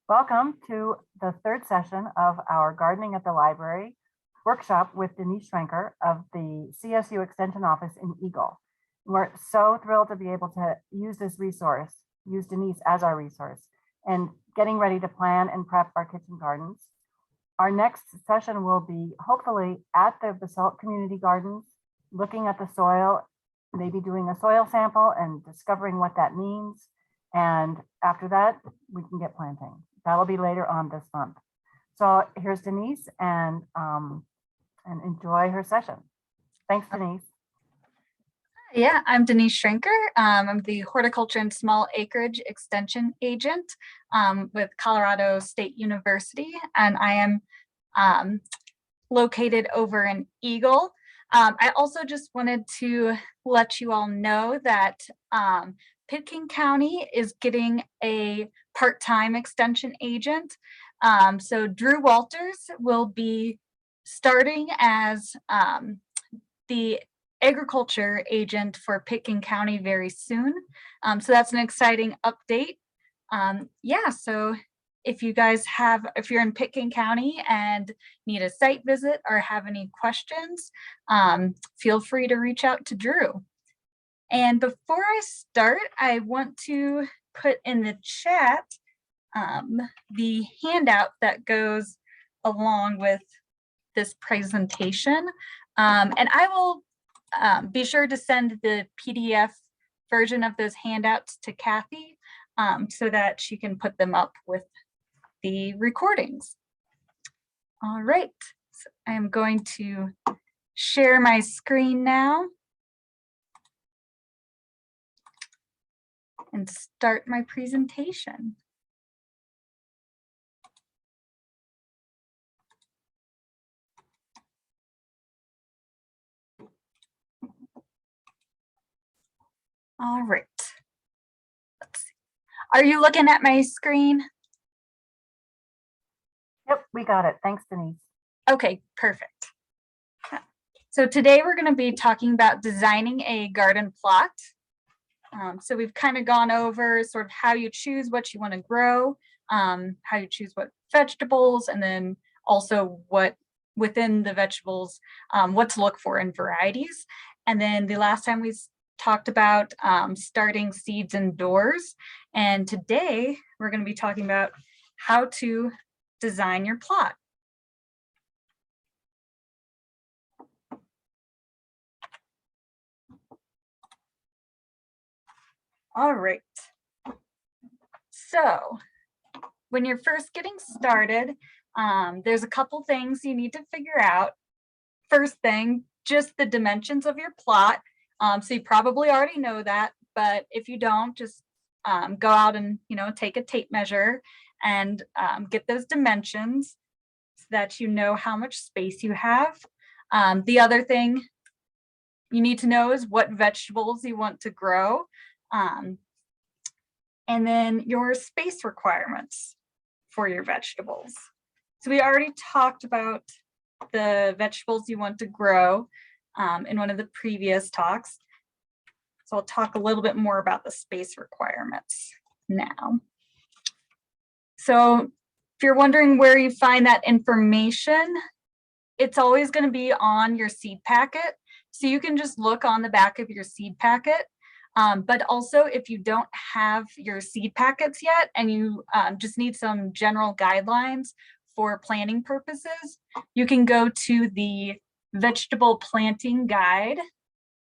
Welcome to the third session of our Gardening at the Library workshop with Denise Schrenker of the CSU Extension Office in Eagle. We're so thrilled to be able to use this resource, use Denise as our resource, and getting ready to plan and prep our kitchen gardens. Our next session will be hopefully at the Basalt Community Gardens, looking at the soil, maybe doing a soil sample and discovering what that means. And after that, we can get planting. That'll be later on this month. So here's Denise and enjoy her session. Thanks, Denise. Yeah, I'm Denise Schrenker. I'm the Horticulture and Small Acreage Extension Agent with Colorado State University, and I am located over in Eagle. I also just wanted to let you all know that Pitkin County is getting a part-time extension agent. So Drew Walters will be starting as the agriculture agent for Pitkin County very soon. So that's an exciting update. Yeah, so if you guys if you're in Pitkin County and need a site visit or have any questions, feel free to reach out to Drew. And before I start, I want to put in the chat the handout that goes along with this presentation. And I will be sure to send the PDF version of those handouts to Kathy so that she can put them up with the recordings. All right, so I am going to share my screen now and start my presentation. All right, let's see. Are you looking at my screen? Yep, we got it. Thanks, Denise. Okay, perfect. So today we're going to be talking about designing a garden plot. So we've kind of gone over sort of how you choose what you want to grow, how you choose what vegetables, and then also what within the vegetables, what to look for in varieties. And then the last time we talked about starting seeds indoors. And today we're going to be talking about how to design your plot. All right. So when you're first getting started, there's a couple things you need to figure out. First thing, just the dimensions of your plot. So you probably already know that, but if you don't, just go out and take a tape measure and get those dimensions so that you know how much space you have. The other thing you need to know is what vegetables you want to grow. And then your space requirements for your vegetables. So we already talked about the vegetables you want to grow in one of the previous talks. So I'll talk a little bit more about the space requirements now. So if you're wondering where you find that information, it's always going to be on your seed packet. So you can just look on the back of your seed packet. But also, if you don't have your seed packets yet and you just need some general guidelines for planting purposes, you can go to the vegetable planting guide.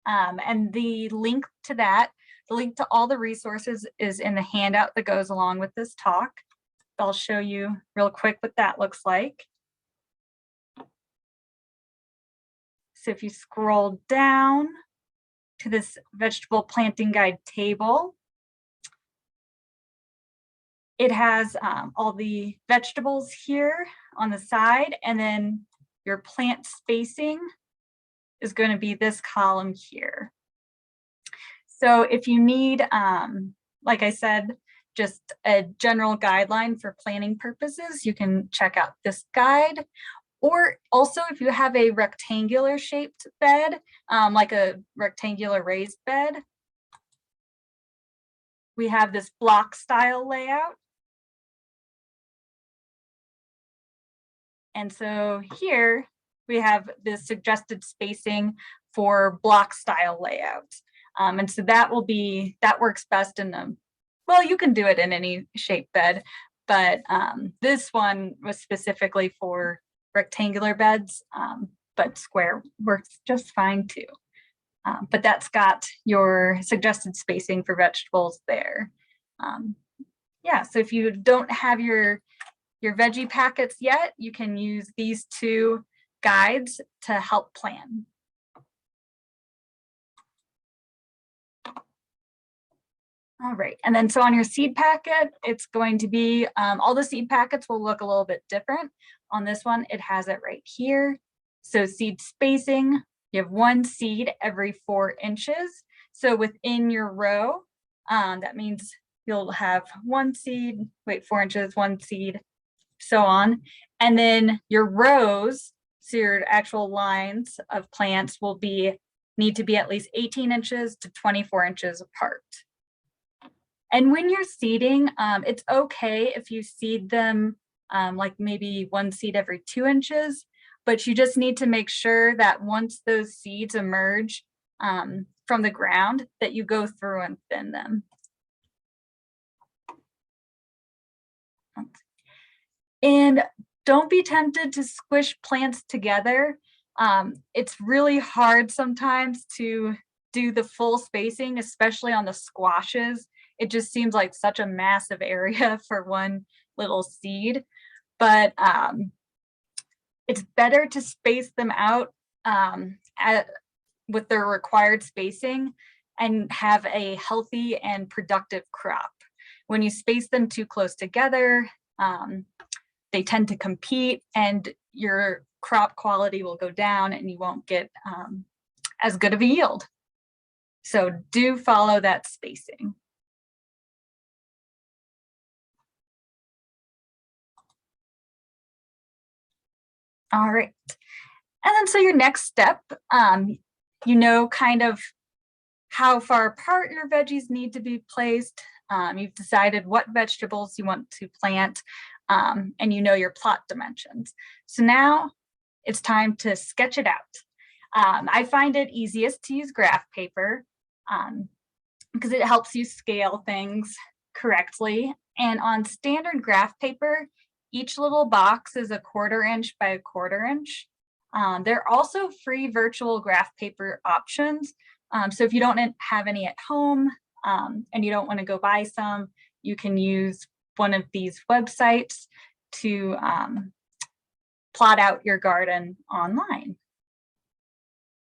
And the link to that, the link to all the resources is in the handout that goes along with this talk. I'll show you real quick what that looks like. So if you scroll down to this vegetable planting guide table, it has all the vegetables here on the side, and then your plant spacing is going to be this column here. So if you need, like I said, just a general guideline for planning purposes, you can check out this guide. Or also, if you have a rectangular shaped bed, like a rectangular raised bed, we have this block style layout. And so here we have this suggested spacing for block style layout. And so that works best in them. Well, you can do it in any shaped bed, but this one was specifically for rectangular beds, but square works just fine too. But that's got your suggested spacing for vegetables there. Yeah, so if you don't have your veggie packets yet, you can use these two guides to help plan. All right, and then so on your seed packet, it's going to be, all the seed packets will look a little bit different. On this one, it has it right here. So seed spacing, you have one seed every 4 inches. So within your row, that means you'll have 1 seed, 4 inches, 1 seed, so on. And then your rows, so your actual lines of plants will need to be at least 18 inches to 24 inches apart. And when you're seeding, it's okay if you seed them like maybe 1 seed every 2 inches, but you just need to make sure that once those seeds emerge from the ground, that you go through and thin them. And don't be tempted to squish plants together. It's really hard sometimes to do the full spacing, especially on the squashes. It just seems like such a massive area for one little seed, but it's better to space them out with their required spacing and have a healthy and productive crop. When you space them too close together, they tend to compete and your crop quality will go down and you won't get as good of a yield. So do follow that spacing. All right. And then so your next step, you know kind of how far apart your veggies need to be placed. You've decided what vegetables you want to plant, and you know your plot dimensions. So now it's time to sketch it out. I find it easiest to use graph paper because it helps you scale things correctly. And on standard graph paper, each little box is 1/4 inch by 1/4 inch. There are also free virtual graph paper options. So if you don't have any at home and you don't want to go buy some, you can use one of these websites to plot out your garden online.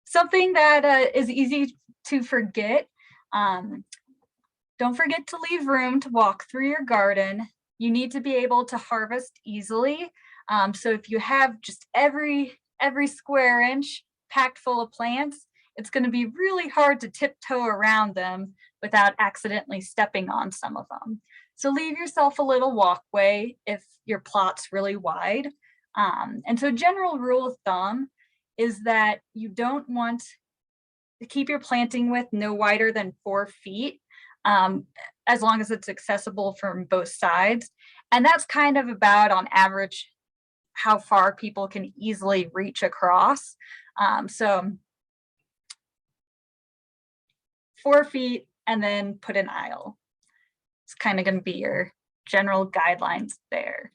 Something that is easy to forget, don't forget to leave room to walk through your garden. You need to be able to harvest easily. So if you have just every square inch packed full of plants, it's going to be really hard to tiptoe around them without accidentally stepping on some of them. So leave yourself a little walkway if your plot's really wide. And so general rule of thumb is that you don't want to keep your planting width no wider than 4 feet, as long as it's accessible from both sides. And that's kind of about on average how far people can easily reach across. So 4 feet and then put an aisle. It's kind of going to be your general guidelines there,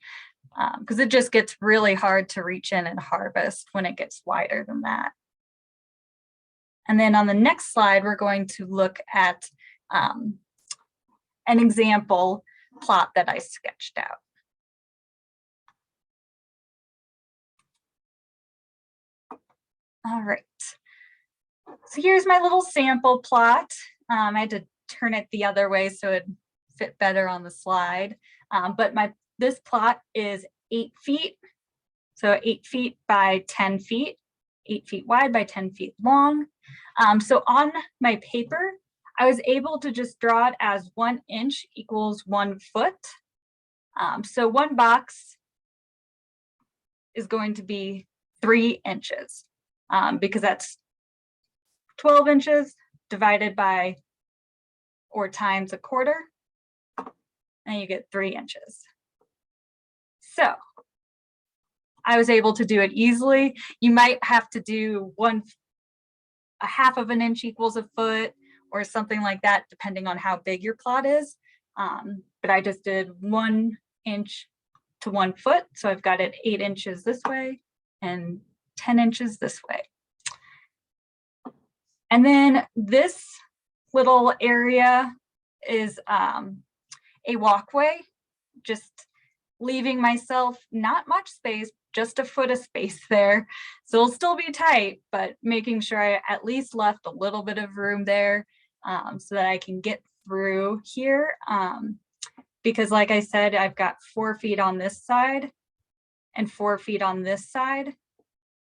because it just gets really hard to reach in and harvest when it gets wider than that. And then on the next slide, we're going to look at an example plot that I sketched out. All right. So here's my little sample plot. I had to turn it the other way so it fit better on the slide. But this plot is 8 feet. So 8 feet by 10 feet, 8 feet wide by 10 feet long. So on my paper, I was able to just draw it as 1 inch equals 1 foot. So one box is going to be 3 inches because that's 12 inches divided by or times 1/4, and you get 3 inches. So I was able to do it easily. You might have to do a half of an inch equals a foot or something like that, depending on how big your plot is. But I just did 1 inch to 1 foot. So I've got it 8 inches this way and 10 inches this way. And then this little area is a walkway, just leaving myself not much space, just a foot of space there. So it'll still be tight, but making sure I at least left a little bit of room there so that I can get through here. Because like I said, I've got 4 feet on this side and 4 feet on this side.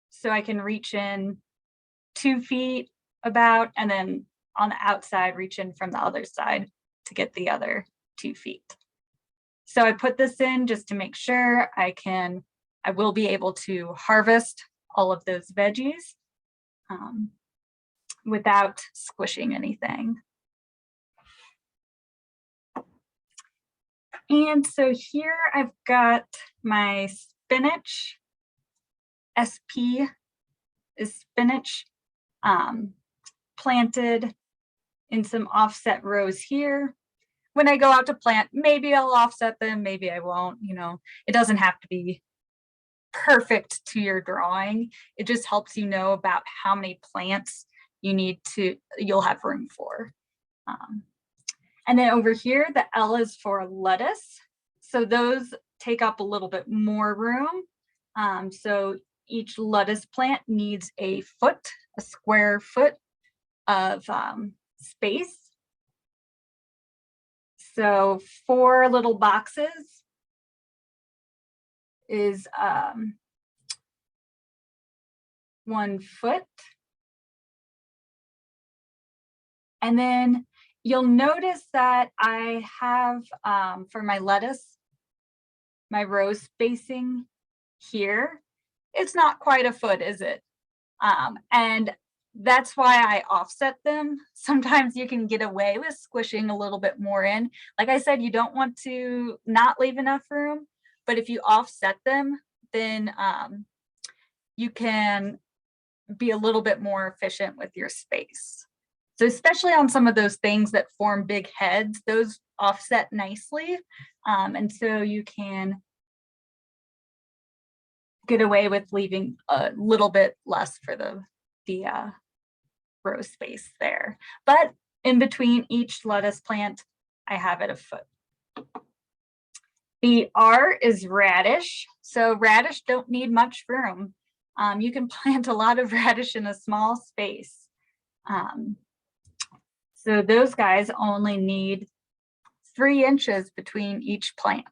So I can reach in 2 feet about, and then on the outside, reach in from the other side to get the other 2 feet. So I put this in just to make sure I will be able to harvest all of those veggies without squishing anything. And so here I've got my spinach. SP is spinach, planted in some offset rows here. When I go out to plant, maybe I'll offset them, maybe I won't, you know, it doesn't have to be perfect to your drawing. It just helps you know about how many plants you'll have room for. And then over here, the L is for lettuce. So those take up a little bit more room. So each lettuce plant needs a square foot of space. So 4 little boxes is 1 foot. And then you'll notice that I have for my lettuce, my row spacing here, it's not quite a foot, is it? And that's why I offset them. Sometimes you can get away with squishing a little bit more in. Like I said, you don't want to not leave enough room, but if you offset them, then you can be a little bit more efficient with your space. So especially on some of those things that form big heads, those offset nicely. And so you can get away with leaving a little bit less for the row space there. But in between each lettuce plant, I have it a foot. The R is radish. So radish don't need much room. You can plant a lot of radish in a small space. So those guys only need 3 inches between each plant.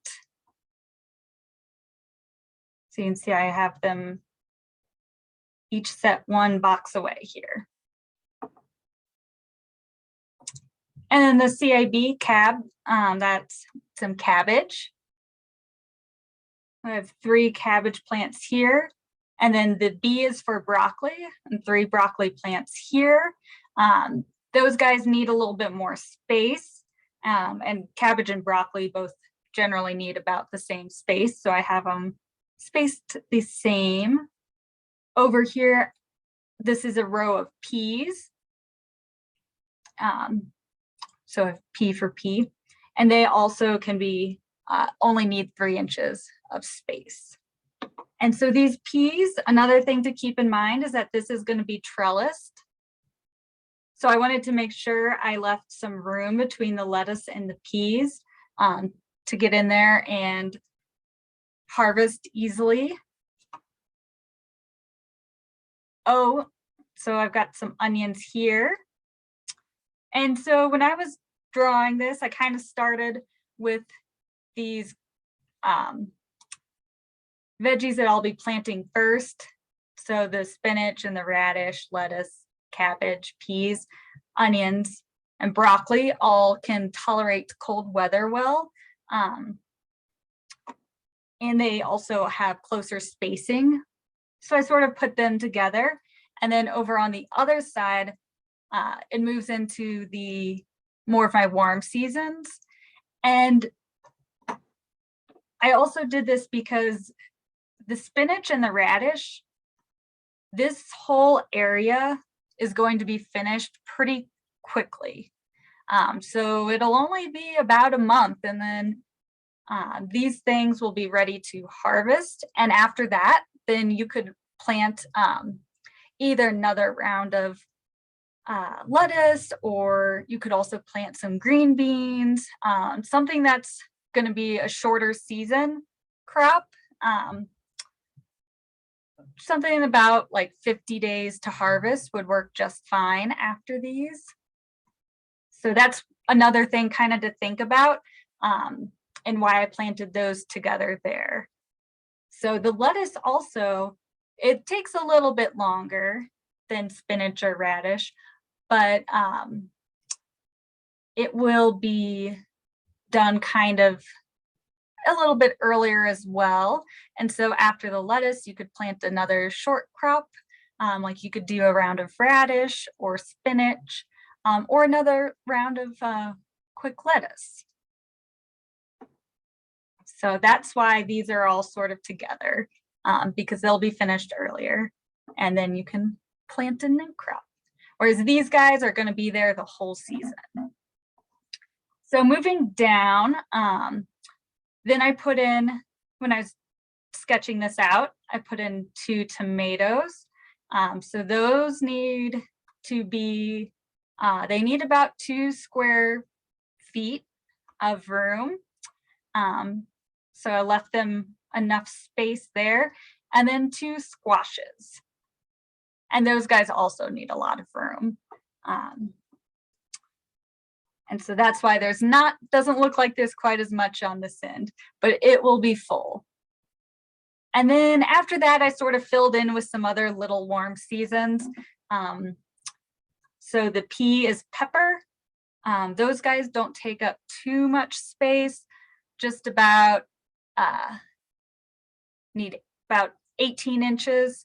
So you can see I have them each set 1 box away here. And then the CIB cab, that's some cabbage. I have 3 cabbage plants here. And then the B is for broccoli and 3 broccoli plants here. Those guys need a little bit more space. And cabbage and broccoli both generally need about the same space. So I have them spaced the same. Over here, this is a row of peas. So I have P for P. And they also can be, only need 3 inches of space. And so these peas, another thing to keep in mind is that this is going to be trellised. So I wanted to make sure I left some room between the lettuce and the peas to get in there and harvest easily. Oh, so I've got some onions here. And so when I was drawing this, I kind of started with these veggies that I'll be planting first. So the spinach and the radish, lettuce, cabbage, peas, onions, and broccoli all can tolerate cold weather well. And they also have closer spacing. So I sort of put them together. And then over on the other side, it moves into the more of my warm seasons. And I also did this because the spinach and the radish, this whole area is going to be finished pretty quickly. So it'll only be about a month, and then these things will be ready to harvest. And after that, then you could plant either another round of lettuce, or you could also plant some green beans, something that's going to be a shorter season crop. Something about like 50 days to harvest would work just fine after these. So that's another thing kind of to think about, and why I planted those together there. So the lettuce also, it takes a little bit longer than spinach or radish, but it will be done kind of a little bit earlier as well. And so after the lettuce, you could plant another short crop, like you could do a round of radish or spinach, or another round of quick lettuce. So that's why these are all sort of together, because they'll be finished earlier, and then you can plant a new crop. Whereas these guys are going to be there the whole season. So moving down, then I put in, when I was sketching this out, I put in 2 tomatoes. So those need to be, they need about 2 square feet of room. So I left them enough space there. And then 2 squashes. And those guys also need a lot of room. And so that's why there's doesn't look like there's quite as much on this end, but it will be full. And then after that, I sort of filled in with some other little warm seasons. So the pea is pepper. Those guys don't take up too much space, just about, need about 18 inches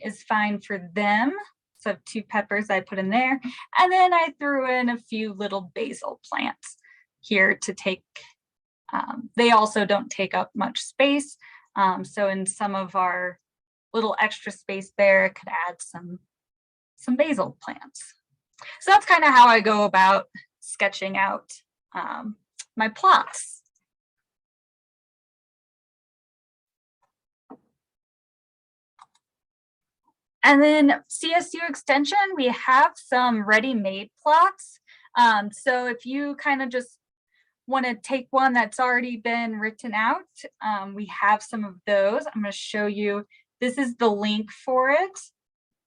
is fine for them. So 2 peppers I put in there. And then I threw in a few little basil plants here to take, they also don't take up much space. So in some of our little extra space there, I could add some basil plants. So that's kind of how I go about sketching out my plots. And then CSU Extension, we have some ready-made plots. So if you kind of just want to take one that's already been written out, we have some of those. I'm going to show you, this is the link for it.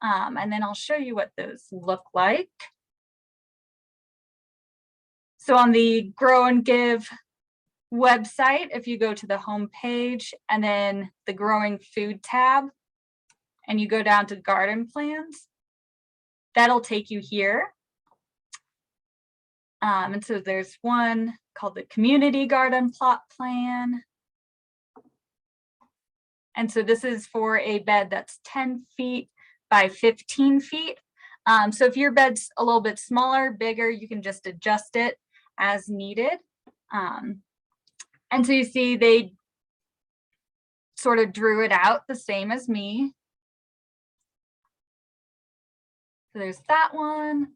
And then I'll show you what those look like. So on the Grow and Give website, if you go to the home page and then the Growing Food tab, and you go down to garden plans, that'll take you here. And so there's one called the Community Garden Plot Plan. And so this is for a bed that's 10 feet by 15 feet. So if your bed's a little bit smaller, bigger, you can just adjust it as needed. And so you see they sort of drew it out the same as me. So there's that one.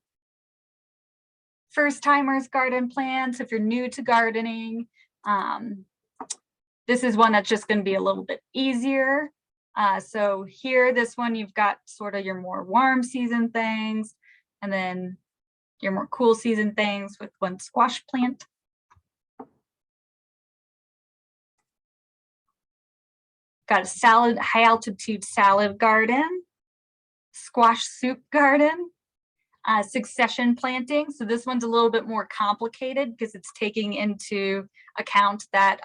First timers garden plans. If you're new to gardening, this is one that's just going to be a little bit easier. So here, this one, you've got sort of your more warm season things, and then your more cool season things with one squash plant. Got a high altitude salad garden, squash soup garden, succession planting. So this one's a little bit more complicated because it's taking into account that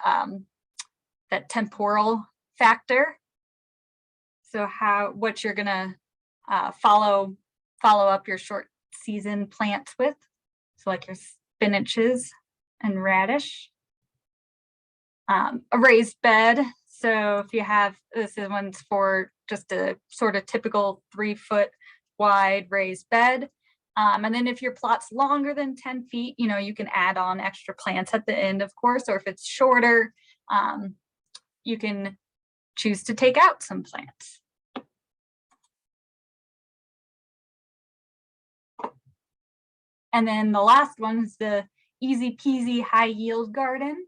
that temporal factor. So what you're gonna follow up your short season plants with. So like your spinaches and radish. A raised bed. So if you have, this is one's for just a sort of typical 3-foot wide raised bed. And then if your plot's longer than 10 feet, you know, you can add on extra plants at the end, of course, or if it's shorter, you can choose to take out some plants. And then the last one is the easy peasy high yield garden.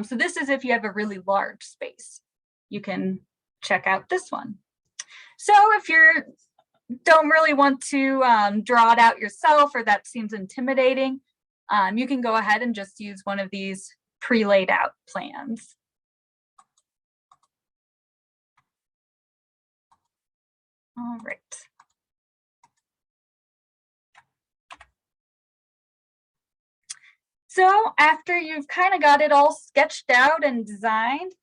So this is if you have a really large space. You can check out this one. So if you don't really want to draw it out yourself, or that seems intimidating, you can go ahead and just use one of these pre-laid out plans. All right. So after you've kind of got it all sketched out and designed,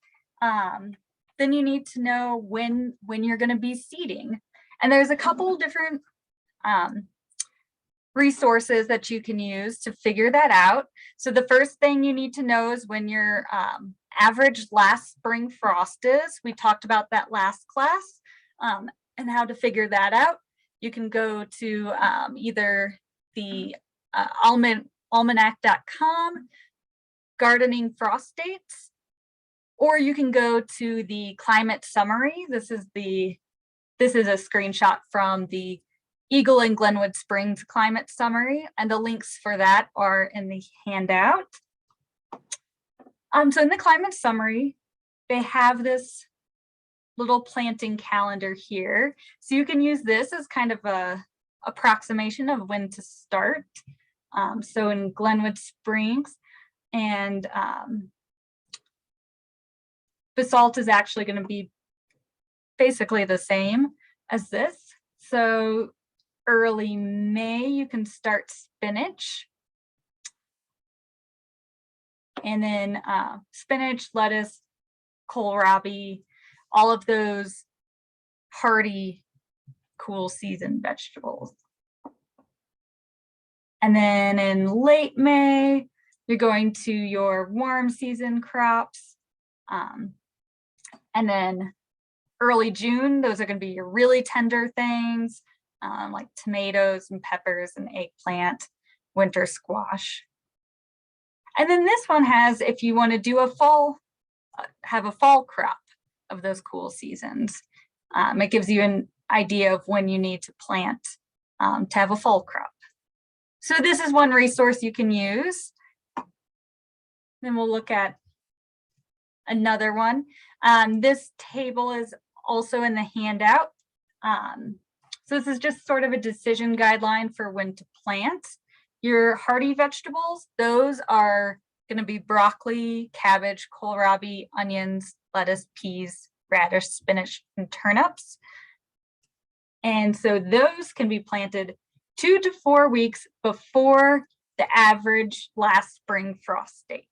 then you need to know when you're going to be seeding. And there's a couple different resources that you can use to figure that out. So the first thing you need to know is when your average last spring frost is. We talked about that last class and how to figure that out. You can go to either the almanac.com, gardening frost dates, or you can go to the climate summary. This is a screenshot from the Eagle and Glenwood Springs climate summary, and the links for that are in the handout. So in the climate summary, they have this little planting calendar here. So you can use this as kind of a approximation of when to start. So in Glenwood Springs, and basalt is actually going to be basically the same as this. So early May, you can start spinach. And then spinach, lettuce, kohlrabi, all of those hardy, cool season vegetables. And then in late May, you're going to your warm season crops. And then early June, those are going to be your really tender things, like tomatoes and peppers and eggplant, winter squash. And then this one has, if you want to do a fall, have a fall crop of those cool seasons. It gives you an idea of when you need to plant to have a fall crop. So this is one resource you can use. Then we'll look at another one. This table is also in the handout. So this is just sort of a decision guideline for when to plant. Your hardy vegetables, those are going to be broccoli, cabbage, kohlrabi, onions, lettuce, peas, radish, spinach, and turnips. And so those can be planted 2 to 4 weeks before the average last spring frost date.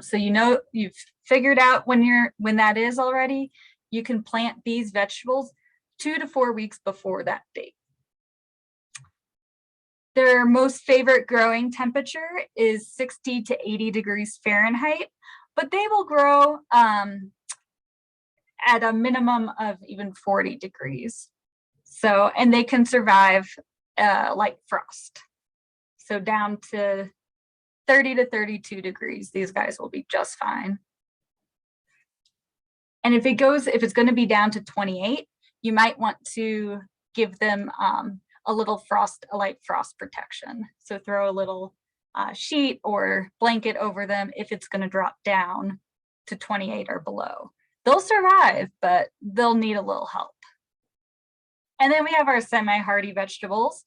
So you know you've figured out when that is already. You can plant these vegetables 2 to 4 weeks before that date. Their most favorite growing temperature is 60 to 80 degrees Fahrenheit, but they will grow at a minimum of even 40 degrees. So, and they can survive light frost. So down to 30 to 32 degrees, these guys will be just fine. And if it's going to be down to 28, you might want to give them a light frost protection. So throw a little sheet or blanket over them if it's going to drop down to 28 or below. They'll survive, but they'll need a little help. And then we have our semi-hardy vegetables.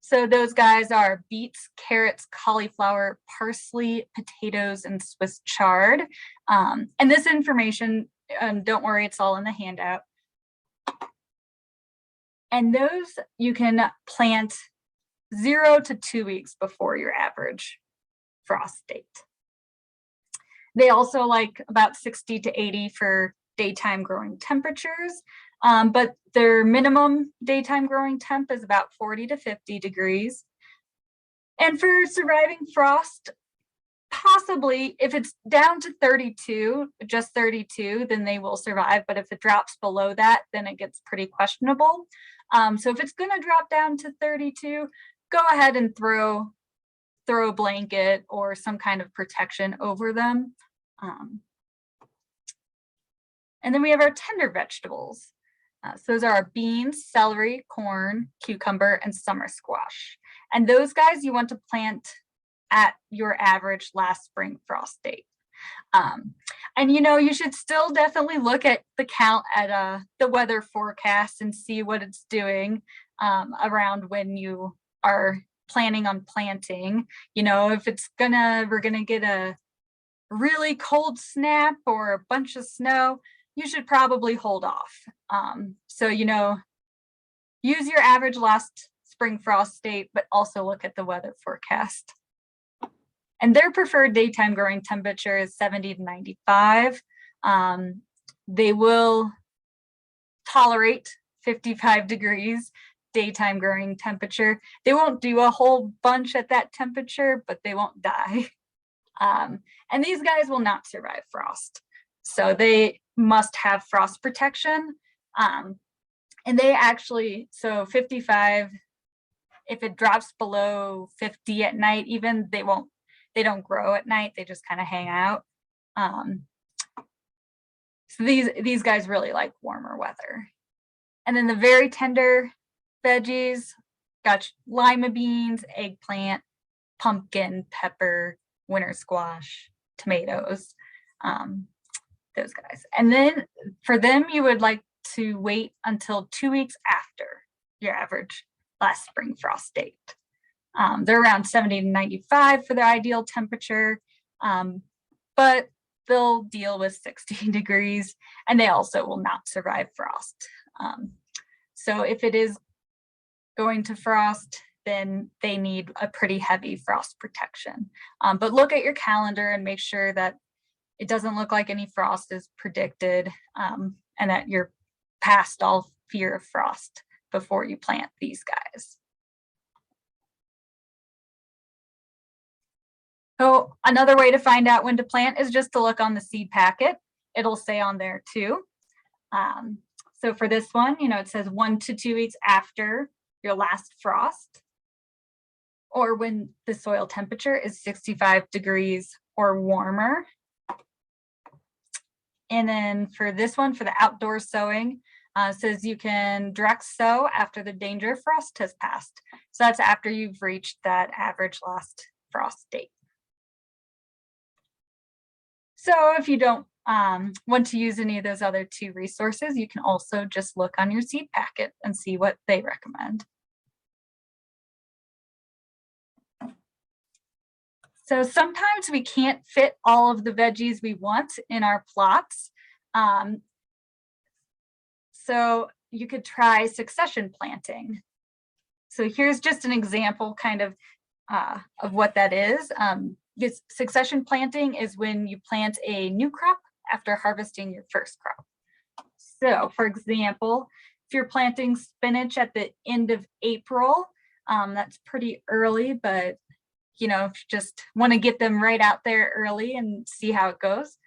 So those guys are beets, carrots, cauliflower, parsley, potatoes, and Swiss chard. And this information, don't worry, it's all in the handout. And those you can plant 0 to 2 weeks before your average frost date. They also like about 60 to 80 for daytime growing temperatures, but their minimum daytime growing temp is about 40 to 50 degrees. And for surviving frost, possibly if it's down to 32, just 32, then they will survive. But if it drops below that, then it gets pretty questionable. So if it's going to drop down to 32, go ahead and throw a blanket or some kind of protection over them. And then we have our tender vegetables. So those are our beans, celery, corn, cucumber, and summer squash. And those guys you want to plant at your average last spring frost date. And you should still definitely look at the weather forecast and see what it's doing around when you are planning on planting. If we're gonna get a really cold snap or a bunch of snow, you should probably hold off. So use your average last spring frost date, but also look at the weather forecast. And their preferred daytime growing temperature is 70 to 95. They will tolerate 55 degrees daytime growing temperature. They won't do a whole bunch at that temperature, but they won't die. And these guys will not survive frost. So they must have frost protection. And they actually, so 55, if it drops below 50 at night, even they don't grow at night. They just kind of hang out. So these guys really like warmer weather. And then the very tender veggies, got lima beans, eggplant, pumpkin, pepper, winter squash, tomatoes, those guys. And then for them, you would like to wait until 2 weeks after your average last spring frost date. They're around 70 to 95 for the ideal temperature, but they'll deal with 60 degrees, and they also will not survive frost. So if it is going to frost, then they need a pretty heavy frost protection. But look at your calendar and make sure that it doesn't look like any frost is predicted, and that you're past all fear of frost before you plant these guys. So another way to find out when to plant is just to look on the seed packet. It'll say on there too. So for this one, it says 1 to 2 weeks after your last frost, or when the soil temperature is 65 degrees or warmer. And then for this one, for the outdoor sowing, says you can direct sow after the danger of frost has passed. So that's after you've reached that average last frost date. So if you don't want to use any of those other two resources, you can also just look on your seed packet and see what they recommend. So sometimes we can't fit all of the veggies we want in our plots. So you could try succession planting. So here's just an example kind of what that is. This succession planting is when you plant a new crop after harvesting your first crop. So for example, if you're planting spinach at the end of April, that's pretty early, but if you just want to get them right out there early and see how it goes,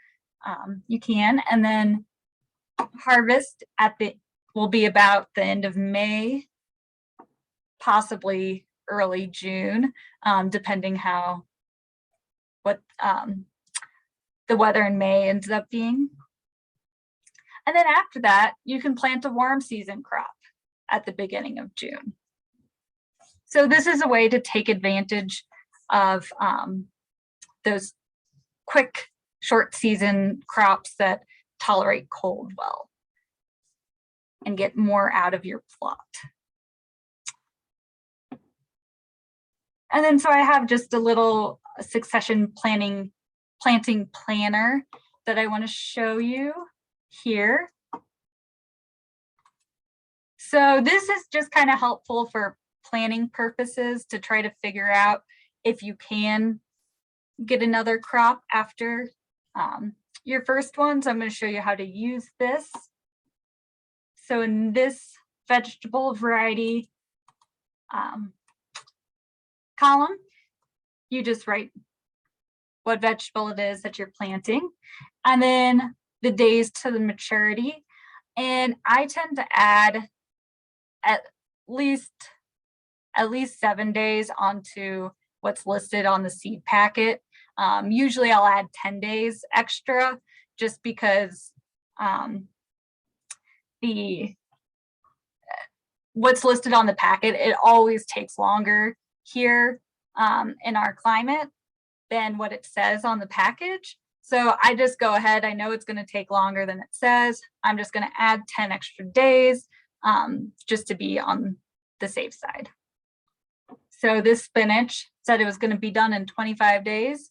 you can. And then harvest will be about the end of May, possibly early June, depending what the weather in May ends up being. And then after that, you can plant a warm season crop at the beginning of June. So this is a way to take advantage of those quick, short season crops that tolerate cold well and get more out of your plot. And then so I have just a little succession planting planner that I want to show you here. So this is just kind of helpful for planning purposes to try to figure out if you can get another crop after your first one. So I'm going to show you how to use this. So in this vegetable variety column, you just write what vegetable it is that you're planting, and then the days to the maturity. And I tend to add at least 7 days onto what's listed on the seed packet. Usually I'll add 10 days extra just because the what's listed on the packet, it always takes longer here in our climate than what it says on the package. So I just go ahead. I know it's going to take longer than it says. I'm just going to add 10 extra days just to be on the safe side. So this spinach said it was going to be done in 25 days.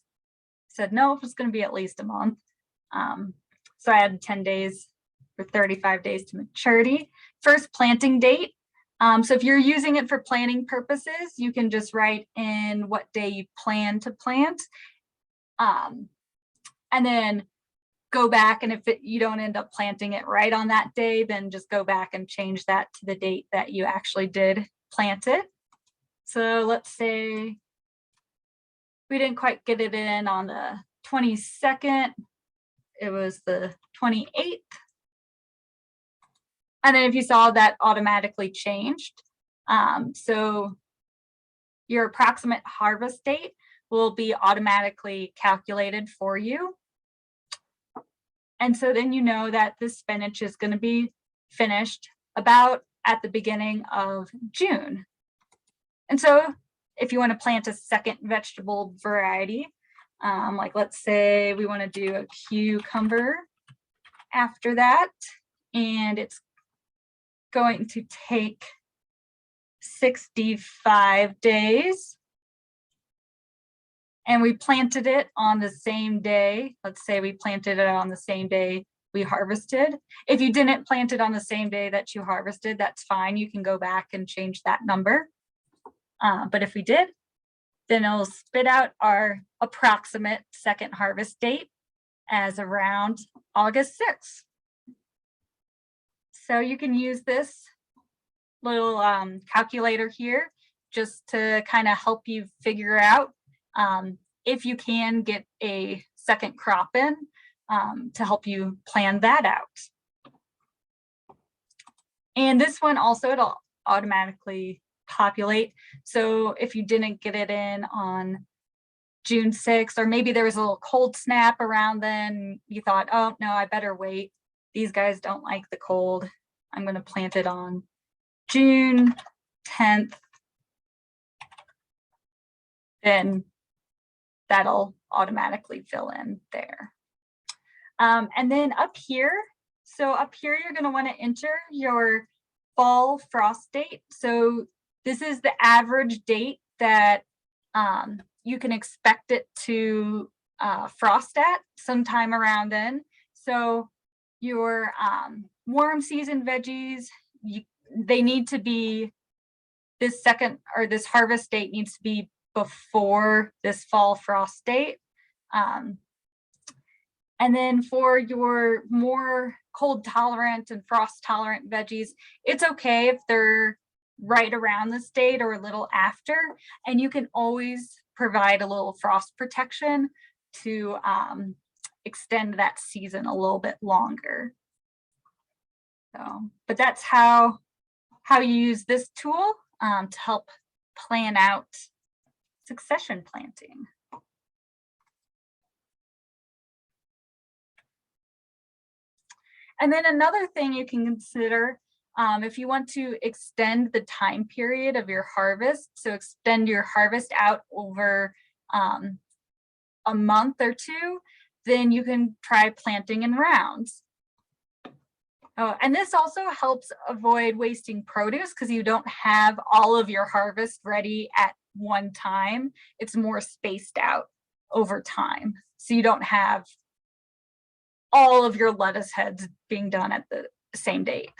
Said no, it's going to be at least a month. So I added 10 days for 35 days to maturity. First planting date. So if you're using it for planting purposes, you can just write in what day you plan to plant. And then go back, and if you don't end up planting it right on that day, then just go back and change that to the date that you actually did plant it. So let's say we didn't quite get it in on the 22nd. It was the 28th. And then if you saw that automatically changed. So your approximate harvest date will be automatically calculated for you. And so then you know that this spinach is going to be finished about at the beginning of June. And so if you want to plant a second vegetable variety, like let's say we want to do a cucumber after that, and it's going to take 65 days. And we planted it on the same day. Let's say we planted it on the same day we harvested. If you didn't plant it on the same day that you harvested, that's fine. You can go back and change that number. But if we did, then it'll spit out our approximate second harvest date as around August 6th. So you can use this little calculator here just to kind of help you figure out if you can get a second crop in to help you plan that out. And this one also, it'll automatically populate. So if you didn't get it in on June 6th, or maybe there was a little cold snap around then, you thought, oh no, I better wait. These guys don't like the cold. I'm going to plant it on June 10th. Then that'll automatically fill in there. And then up here, so up here, you're going to want to enter your fall frost date. So this is the average date that you can expect it to frost at sometime around then. So your warm season veggies, they need to be, this second or this harvest date needs to be before this fall frost date. And then for your more cold tolerant and frost tolerant veggies, it's okay if they're right around this date or a little after, and you can always provide a little frost protection to extend that season a little bit longer. So, but that's how you use this tool to help plan out succession planting. And then another thing you can consider if you want to extend the time period of your harvest, so extend your harvest out over a month or two, then you can try planting in rounds. And this also helps avoid wasting produce because you don't have all of your harvest ready at one time. It's more spaced out over time. So you don't have all of your lettuce heads being done at the same date.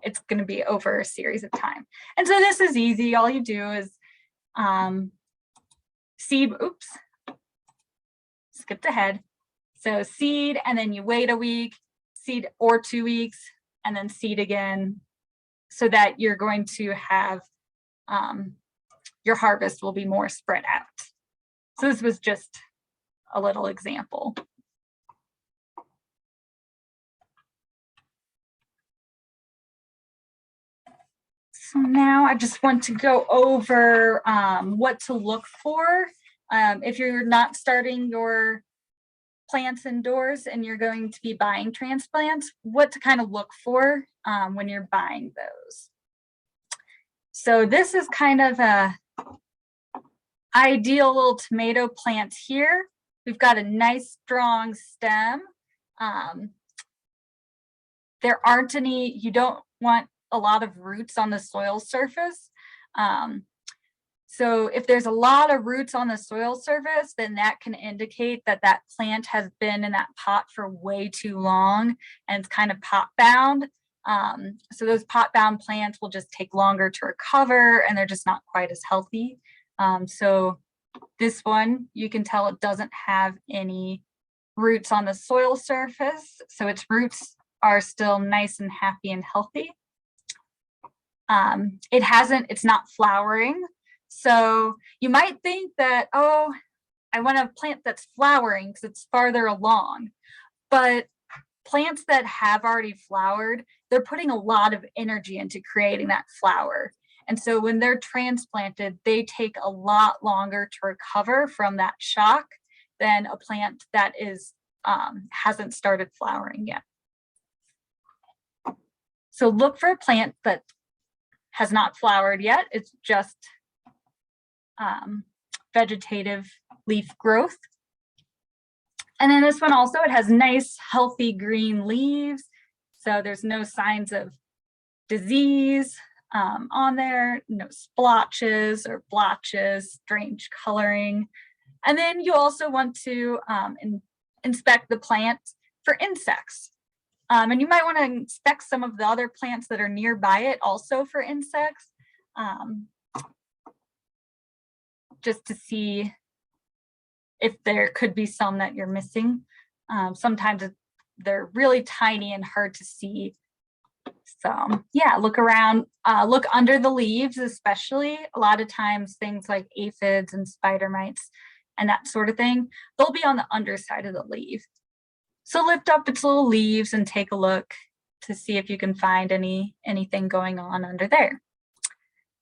It's going to be over a series of time. And so this is easy. All you do is seed, skipped ahead. So seed, and then you wait a week, seed or 2 weeks, and then seed again, so that you're going to have your harvest will be more spread out. So this was just a little example. So now I just want to go over what to look for if you're not starting your plants indoors and you're going to be buying transplants, what to kind of look for when you're buying those. So this is kind of a ideal little tomato plant here. We've got a nice strong stem. There aren't any, you don't want a lot of roots on the soil surface. So if there's a lot of roots on the soil surface, then that can indicate that that plant has been in that pot for way too long and it's kind of pot bound. So those pot bound plants will just take longer to recover and they're just not quite as healthy. So this one, you can tell it doesn't have any roots on the soil surface. So its roots are still nice and happy and healthy. It's not flowering. So you might think that, oh, I want a plant that's flowering because it's farther along. But plants that have already flowered, they're putting a lot of energy into creating that flower. And so when they're transplanted, they take a lot longer to recover from that shock than a plant that is hasn't started flowering yet. So look for a plant that has not flowered yet. It's just vegetative leaf growth. And then this one also, it has nice, healthy green leaves. So there's no signs of disease on there, no splotches or blotches, strange coloring. And then you also want to inspect the plant for insects. And you might want to inspect some of the other plants that are nearby it also for insects, just to see if there could be some that you're missing. Sometimes they're really tiny and hard to see. So yeah, look around, look under the leaves, especially. A lot of times things like aphids and spider mites and that sort of thing, they'll be on the underside of the leaf. So lift up its little leaves and take a look to see if you can find anything going on under there.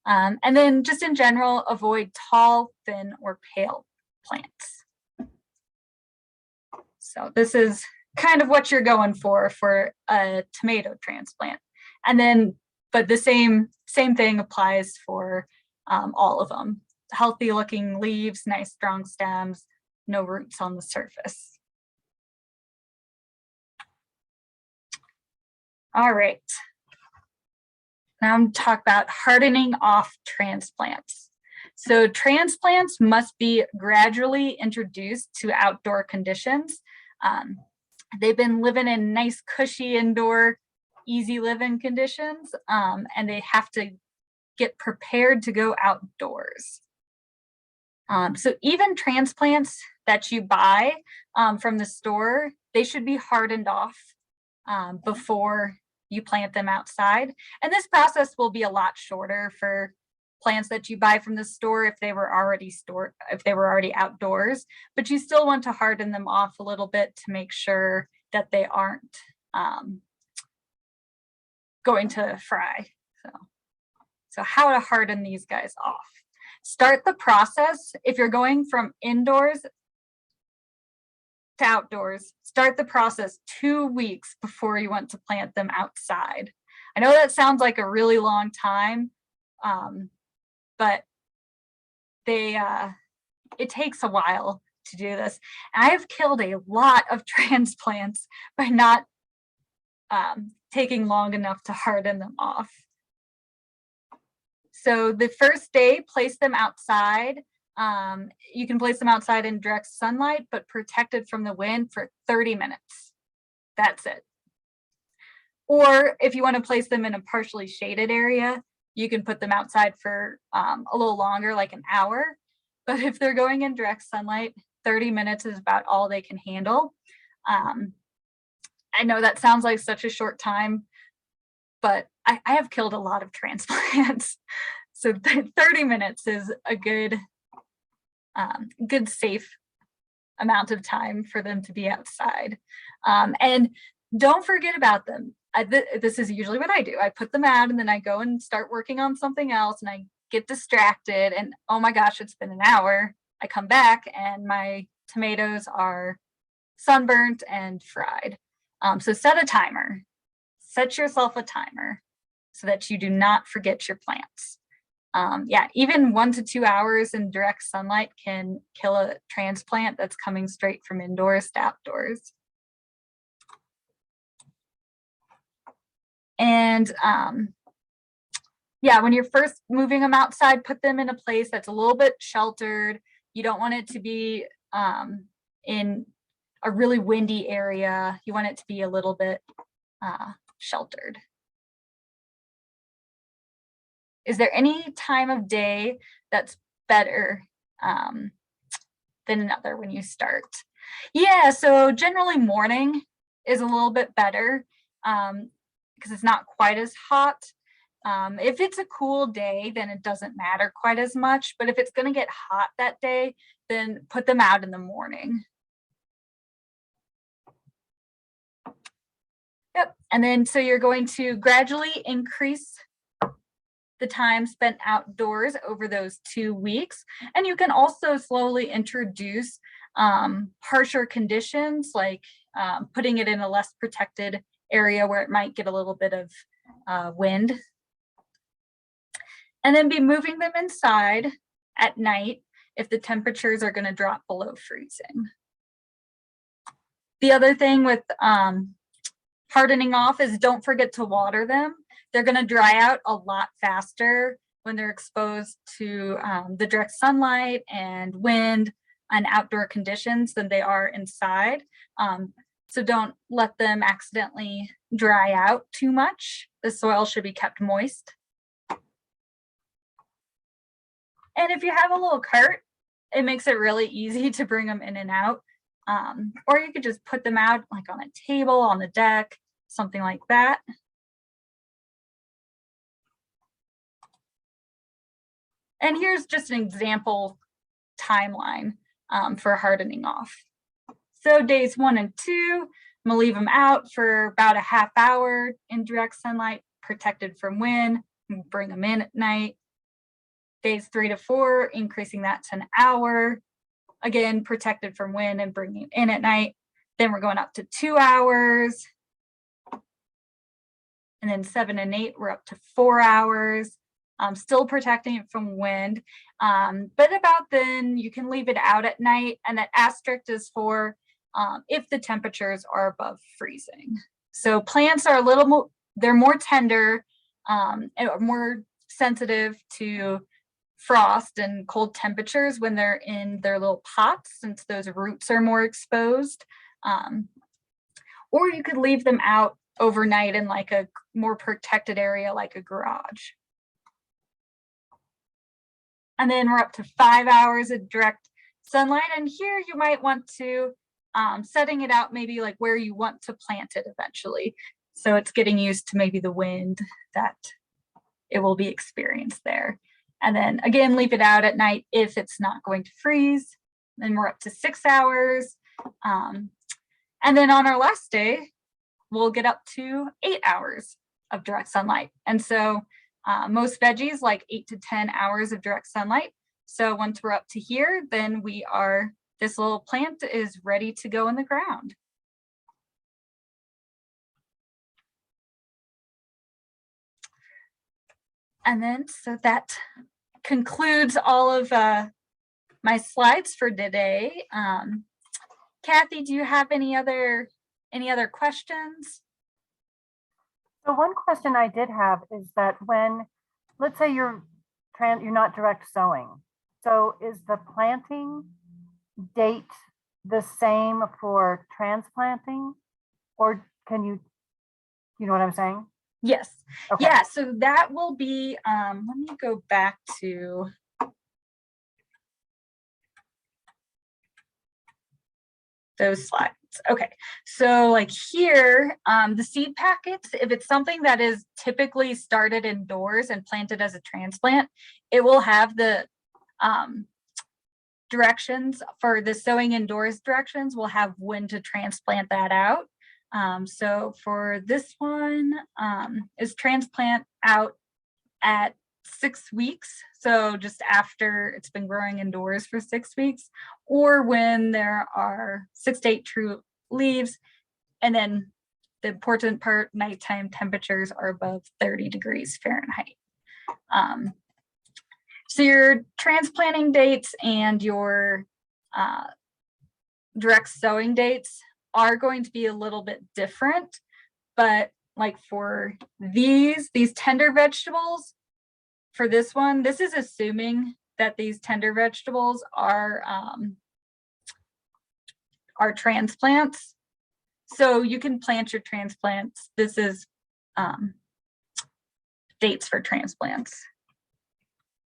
And then just in general, avoid tall, thin, or pale plants. So this is kind of what you're going for a tomato transplant. And then, but the same thing applies for all of them. Healthy looking leaves, nice strong stems, no roots on the surface. All right. Now I'm talking about hardening off transplants. So transplants must be gradually introduced to outdoor conditions. They've been living in nice, cushy, indoor, easy living conditions, and they have to get prepared to go outdoors. So even transplants that you buy from the store, they should be hardened off before you plant them outside. And this process will be a lot shorter for plants that you buy from the store if they were already outdoors, but you still want to harden them off a little bit to make sure that they aren't going to fry. So how to harden these guys off. Start the process, if you're going from indoors to outdoors, start the process 2 weeks before you want to plant them outside. I know that sounds like a really long time, but it takes a while to do this. And I have killed a lot of transplants by not taking long enough to harden them off. So the first day, place them outside. You can place them outside in direct sunlight, but protected from the wind for 30 minutes. That's it. Or if you want to place them in a partially shaded area, you can put them outside for a little longer, like an hour. But if they're going in direct sunlight, 30 minutes is about all they can handle. I know that sounds like such a short time, but I have killed a lot of transplants. So 30 minutes is a good safe amount of time for them to be outside. And don't forget about them. This is usually what I do. I put them out and then I go and start working on something else and I get distracted and oh my gosh, it's been an hour. I come back and my tomatoes are sunburnt and fried. So set a timer. Set yourself a timer so that you do not forget your plants. Yeah, even 1 to 2 hours in direct sunlight can kill a transplant that's coming straight from indoors to outdoors. And yeah, when you're first moving them outside, put them in a place that's a little bit sheltered. You don't want it to be in a really windy area. You want it to be a little bit sheltered. Is there any time of day that's better than another when you start? Yeah, so generally morning is a little bit better because it's not quite as hot. If it's a cool day, then it doesn't matter quite as much. But if it's going to get hot that day, then put them out in the morning. Yep. And then so you're going to gradually increase the time spent outdoors over those 2 weeks. And you can also slowly introduce harsher conditions, like putting it in a less protected area where it might get a little bit of wind. And then be moving them inside at night if the temperatures are going to drop below freezing. The other thing with hardening off is don't forget to water them. They're going to dry out a lot faster when they're exposed to the direct sunlight and wind and outdoor conditions than they are inside. So don't let them accidentally dry out too much. The soil should be kept moist. And if you have a little cart, it makes it really easy to bring them in and out. Or you could just put them out like on a table, on the deck, something like that. And here's just an example timeline for hardening off. So days 1 and 2, I'm gonna leave them out for about a half hour in direct sunlight, protected from wind, and bring them in at night. Days 3 to 4, increasing that to an hour, again, protected from wind and bringing it in at night. Then we're going up to 2 hours. And then 7 and 8, we're up to 4 hours. Still protecting it from wind. But about then you can leave it out at night, and that asterisk is for if the temperatures are above freezing. So plants are a little more, they're more tender and more sensitive to frost and cold temperatures when they're in their little pots, since those roots are more exposed. Or you could leave them out overnight in like a more protected area like a garage. And then we're up to 5 hours of direct sunlight. And here you might want to setting it out maybe like where you want to plant it eventually. So it's getting used to maybe the wind that it will be experienced there. And then again, leave it out at night if it's not going to freeze. Then we're up to 6 hours. And then on our last day, we'll get up to 8 hours of direct sunlight. And so most veggies like 8 to 10 hours of direct sunlight. So once we're up to here, then this little plant is ready to go in the ground. And then, so that concludes all of my slides for today. Kathy, do you have any other questions? So one question I did have is that when, let's say you're not direct sowing, so is the planting date the same for transplanting, or can you know what I'm saying? Yes. Okay. Yeah, so that will be, let me go back to those slides. Okay, so like here, the seed packets, if it's something that is typically started indoors and planted as a transplant, it will have the directions for the sowing indoors directions. We'll have when to transplant that out. So for this one is transplant out at 6 weeks, so just after it's been growing indoors for 6 weeks, or when there are 6 to 8 true leaves. And then the important part, nighttime temperatures are above 30 degrees Fahrenheit. So your transplanting dates and your direct sowing dates are going to be a little bit different, but like for these tender vegetables, for this one, this is assuming that these tender vegetables are transplants. So you can plant your transplants. This is dates for transplants.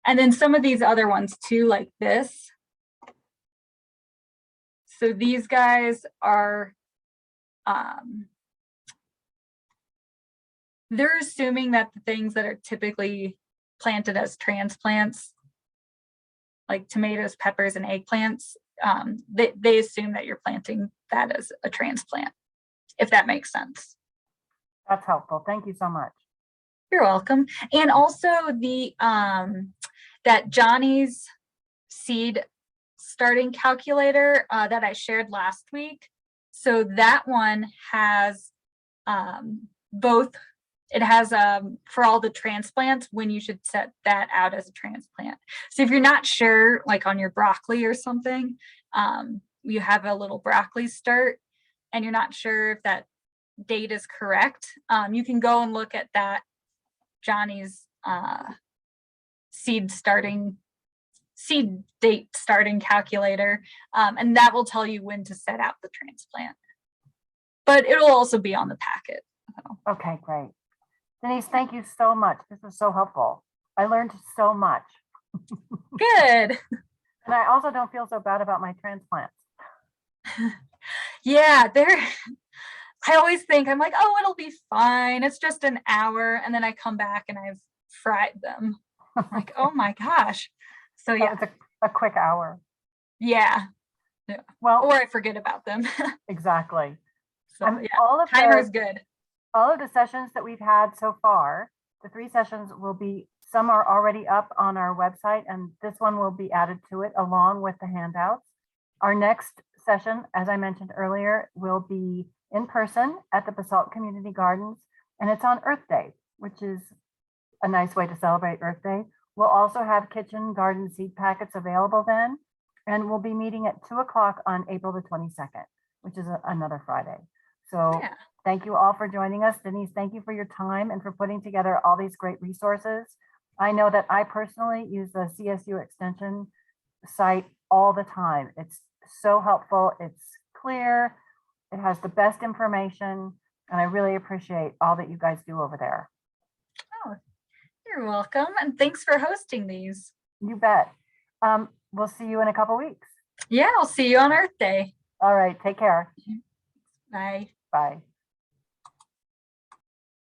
And then some of these other ones too, like this. So these guys are, they're assuming that the things that are typically planted as transplants, like tomatoes, peppers, and eggplants, they assume that you're planting that as a transplant, if that makes sense. That's helpful. Thank you so much. You're welcome. And also the that Johnny's seed starting calculator that I shared last week. So that one has both. It has for all the transplants when you should set that out as a transplant. So if you're not sure, like on your broccoli or something, you have a little broccoli start and you're not sure if that date is correct, you can go and look at that Johnny's seed date starting calculator, and that will tell you when to set out the transplant. But it'll also be on the packet. So. Okay, great. Denise, thank you so much. This was so helpful. I learned so much. Good. And I also don't feel so bad about my transplants. Yeah, I always think, I'm like, oh, it'll be fine. It's just an hour. And then I come back and I've fried them. Like, oh my gosh. So yeah. It's a quick hour. Yeah. Well, or I forget about them. Exactly. So yeah, timer is good. All of the sessions that we've had so far, the 3 sessions will be, some are already up on our website, and this one will be added to it along with the handouts. Our next session, as I mentioned earlier, will be in person at the Basalt Community Gardens, and it's on Earth Day, which is a nice way to celebrate Earth Day. We'll also have kitchen garden seed packets available then, and we'll be meeting at 2 o'clock on April the 22nd, which is another Friday. So yeah. Thank you all for joining us. Denise, thank you for your time and for putting together all these great resources. I know that I personally use the CSU Extension site all the time. It's so helpful. It's clear. It has the best information, and I really appreciate all that you guys do over there. Oh, you're welcome. And thanks for hosting these. You bet. We'll see you in a couple weeks. Yeah, I'll see you on Earth Day. All right. Take care. Bye. Bye.